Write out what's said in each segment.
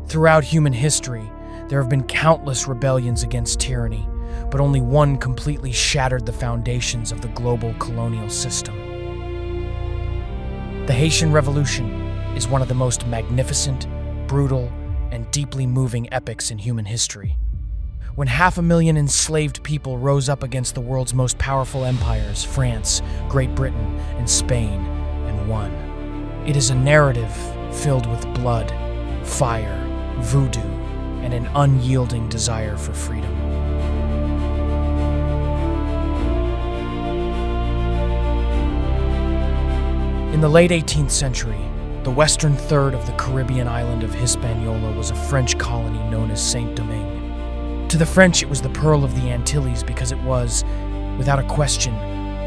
Throughout human history, there have been countless rebellions against tyranny, but only one completely shattered the foundations of the global colonial system. The Haitian Revolution is one of the most magnificent, brutal, and deeply moving epics in human history. When 500,000 enslaved people rose up against the world's most powerful empires, France, Great Britain, and Spain, and won. It is a narrative filled with blood, fire, voodoo, and an unyielding desire for freedom. In the late 18th century, the western third of the Caribbean island of Hispaniola was a French colony known as Saint-Domingue. To the French, it was the Pearl of the Antilles because it was, without a question,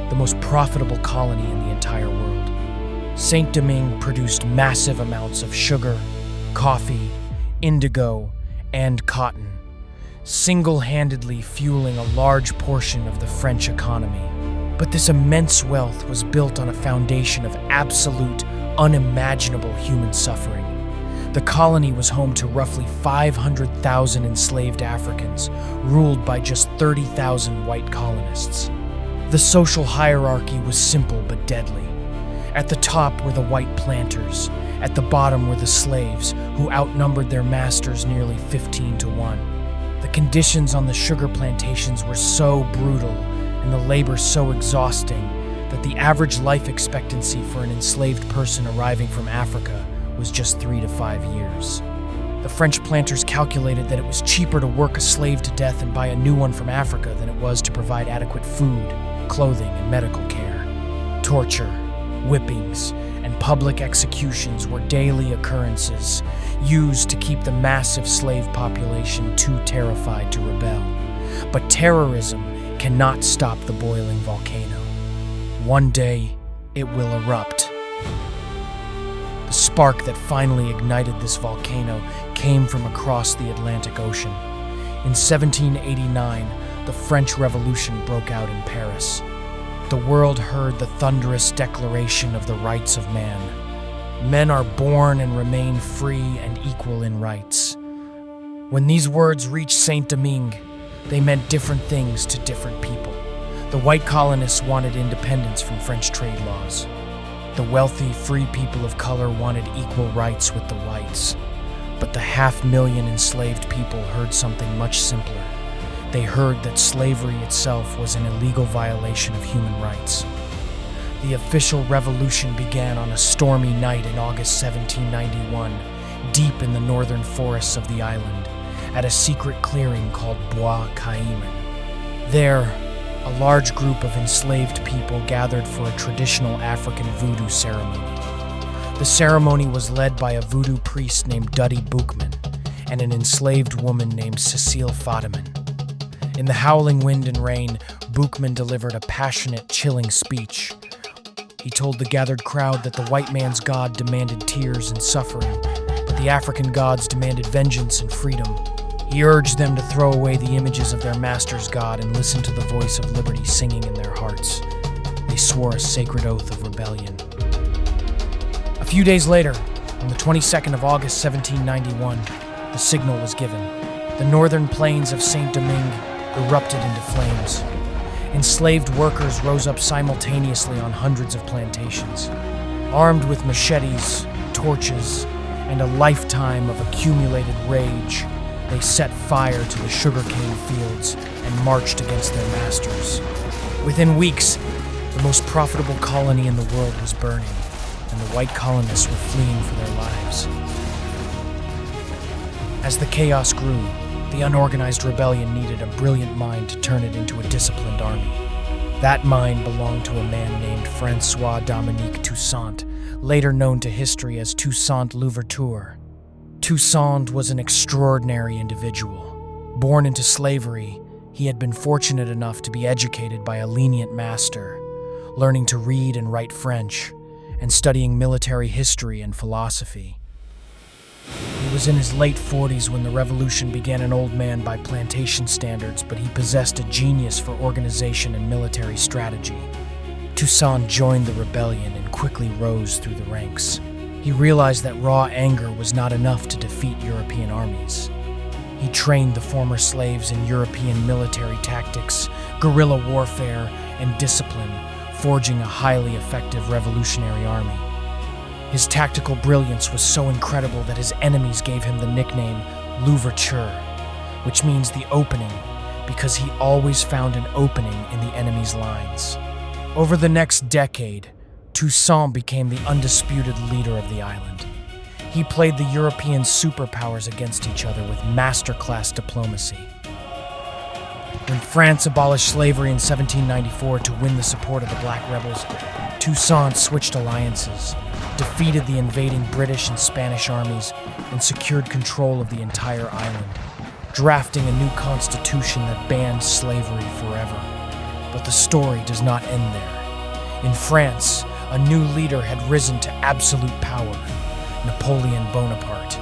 the most profitable colony in the entire world. Saint-Domingue produced massive amounts of sugar, coffee, indigo, and cotton, single-handedly fueling a large portion of the French economy. But this immense wealth was built on a foundation of absolute, unimaginable human suffering. The colony was home to roughly 500,000 enslaved Africans, ruled by just 30,000 white colonists. The social hierarchy was simple but deadly. At the top were the white planters. At the bottom were the slaves, who outnumbered their masters nearly 15 to 1. The conditions on the sugar plantations were so brutal and the labor so exhausting that the average life expectancy for an enslaved person arriving from Africa was just 3 to 5 years. The French planters calculated that it was cheaper to work a slave to death and buy a new one from Africa than it was to provide adequate food, clothing, and medical care. Torture, whippings, and public executions were daily occurrences used to keep the massive slave population too terrified to rebel. But terrorism cannot stop the boiling volcano. One day, it will erupt. The spark that finally ignited this volcano came from across the Atlantic Ocean. In 1789, the French Revolution broke out in Paris. The world heard the thunderous declaration of the rights of man. Men are born and remain free and equal in rights. When these words reached Saint-Domingue, they meant different things to different people. The white colonists wanted independence from French trade laws. The wealthy, free people of color wanted equal rights with the whites. But the 500,000 enslaved people heard something much simpler. They heard that slavery itself was an illegal violation of human rights. The official revolution began on a stormy night in August 1791, deep in the northern forests of the island, at a secret clearing called Bois Caiman. There, a large group of enslaved people gathered for a traditional African voodoo ceremony. The ceremony was led by a voodoo priest named Duddy Boukman and an enslaved woman named Cécile Fatiman. In the howling wind and rain, Boukman delivered a passionate, chilling speech. He told the gathered crowd that the white man's God demanded tears and suffering, but the African gods demanded vengeance and freedom. He urged them to throw away the images of their master's God and listen to the voice of liberty singing in their hearts. They swore a sacred oath of rebellion. A few days later, on the 22nd of August 1791, the signal was given. The northern plains of Saint-Domingue erupted into flames. Enslaved workers rose up simultaneously on hundreds of plantations. Armed with machetes, torches, and a lifetime of accumulated rage, they set fire to the sugarcane fields and marched against their masters. Within weeks, the most profitable colony in the world was burning, and the white colonists were fleeing for their lives. As the chaos grew, the unorganized rebellion needed a brilliant mind to turn it into a disciplined army. That mind belonged to a man named François-Dominique Toussaint, later known to history as Toussaint Louverture. Toussaint was an extraordinary individual. Born into slavery, he had been fortunate enough to be educated by a lenient master, learning to read and write French, and studying military history and philosophy. He was in his late 40s when the revolution began, an old man by plantation standards, but he possessed a genius for organization and military strategy. Toussaint joined the rebellion and quickly rose through the ranks. He realized that raw anger was not enough to defeat European armies. He trained the former slaves in European military tactics, guerrilla warfare, and discipline, forging a highly effective revolutionary army. His tactical brilliance was so incredible that his enemies gave him the nickname Louverture, which means the opening, because he always found an opening in the enemy's lines. Over the next decade, Toussaint became the undisputed leader of the island. He played the European superpowers against each other with masterclass diplomacy. When France abolished slavery in 1794 to win the support of the Black rebels, Toussaint switched alliances, defeated the invading British and Spanish armies, and secured control of the entire island, drafting a new constitution that banned slavery forever. But the story does not end there. In France, a new leader had risen to absolute power, Napoleon Bonaparte.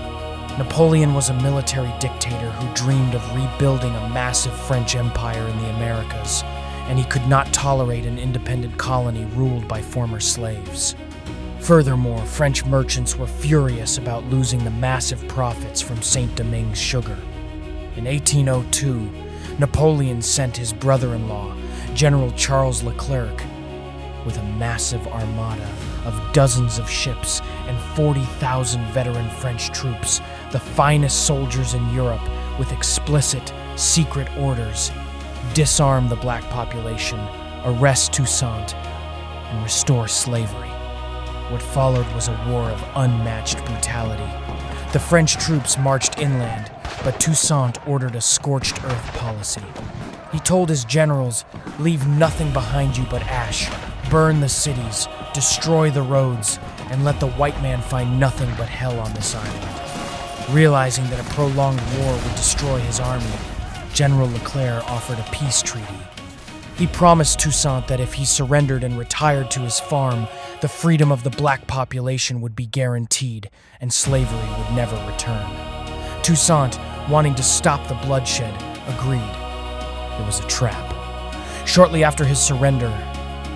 Napoleon was a military dictator who dreamed of rebuilding a massive French empire in the Americas, and he could not tolerate an independent colony ruled by former slaves. Furthermore, French merchants were furious about losing the massive profits from Saint-Domingue's sugar. In 1802, Napoleon sent his brother-in-law, General Charles Leclerc, with a massive armada of dozens of ships and 40,000 veteran French troops, the finest soldiers in Europe, with explicit, secret orders: disarm the black population, arrest Toussaint, and restore slavery. What followed was a war of unmatched brutality. The French troops marched inland, but Toussaint ordered a scorched earth policy. He told his generals, "Leave nothing behind you but ash. Burn the cities, destroy the roads, and let the white man find nothing but hell on this island." Realizing that a prolonged war would destroy his army, General Leclerc offered a peace treaty. He promised Toussaint that if he surrendered and retired to his farm, the freedom of the black population would be guaranteed and slavery would never return. Toussaint, wanting to stop the bloodshed, agreed. It was a trap. Shortly after his surrender,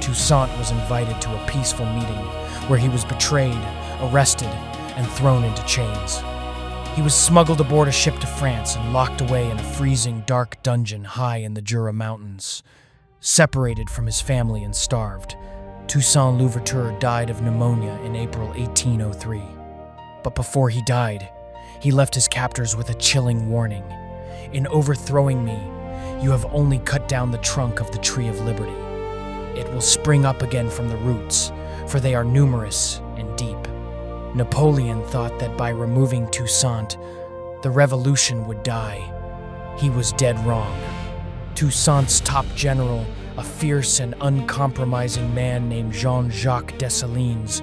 Toussaint was invited to a peaceful meeting where he was betrayed, arrested, and thrown into chains. He was smuggled aboard a ship to France and locked away in a freezing, dark dungeon high in the Jura Mountains. Separated from his family and starved, Toussaint Louverture died of pneumonia in April 1803. But before he died, he left his captors with a chilling warning. "In overthrowing me, you have only cut down the trunk of the tree of liberty. It will spring up again from the roots, for they are numerous and deep." Napoleon thought that by removing Toussaint, the revolution would die. He was dead wrong. Toussaint's top general, a fierce and uncompromising man named Jean-Jacques Dessalines,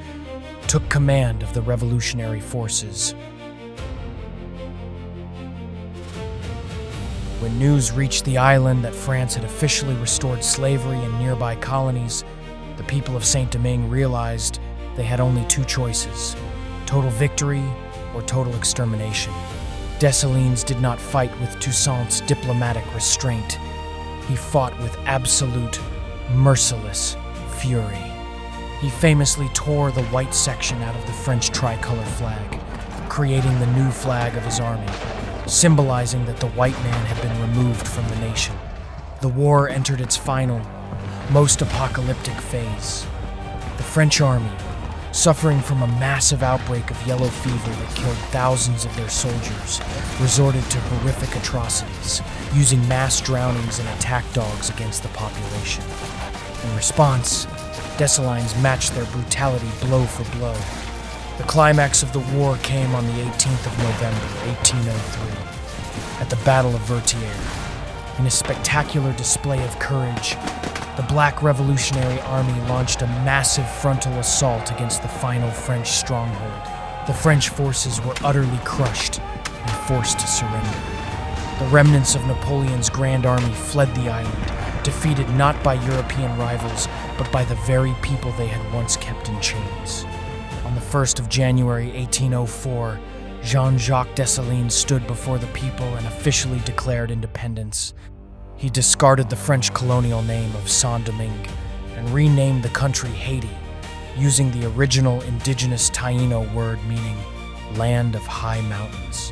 took command of the revolutionary forces. When news reached the island that France had officially restored slavery in nearby colonies, the people of Saint-Domingue realized they had only two choices: total victory or total extermination. Dessalines did not fight with Toussaint's diplomatic restraint. He fought with absolute, merciless fury. He famously tore the white section out of the French tricolor flag, creating the new flag of his army, symbolizing that the white man had been removed from the nation. The war entered its final, most apocalyptic phase. The French army, suffering from a massive outbreak of yellow fever that killed thousands of their soldiers, resorted to horrific atrocities, using mass drownings and attack dogs against the population. In response, Dessalines matched their brutality blow for blow. The climax of the war came on the 18th of November, 1803, at the Battle of Vertières. In a spectacular display of courage, the Black Revolutionary Army launched a massive frontal assault against the final French stronghold. The French forces were utterly crushed and forced to surrender. The remnants of Napoleon's Grand Army fled the island, defeated not by European rivals, but by the very people they had once kept in chains. On the 1st of January 1804, Jean-Jacques Dessalines stood before the people and officially declared independence. He discarded the French colonial name of Saint-Domingue and renamed the country Haiti, using the original indigenous Taíno word meaning land of high mountains.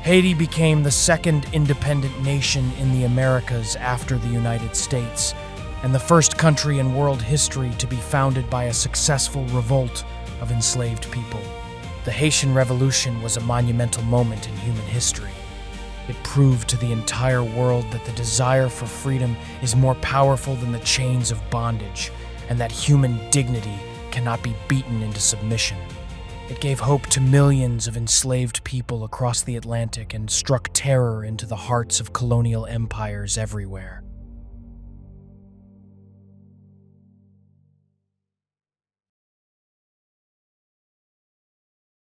Haiti became the second independent nation in the Americas after the United States, and the first country in world history to be founded by a successful revolt of enslaved people. The Haitian Revolution was a monumental moment in human history. It proved to the entire world that the desire for freedom is more powerful than the chains of bondage, and that human dignity cannot be beaten into submission. It gave hope to millions of enslaved people across the Atlantic and struck terror into the hearts of colonial empires everywhere.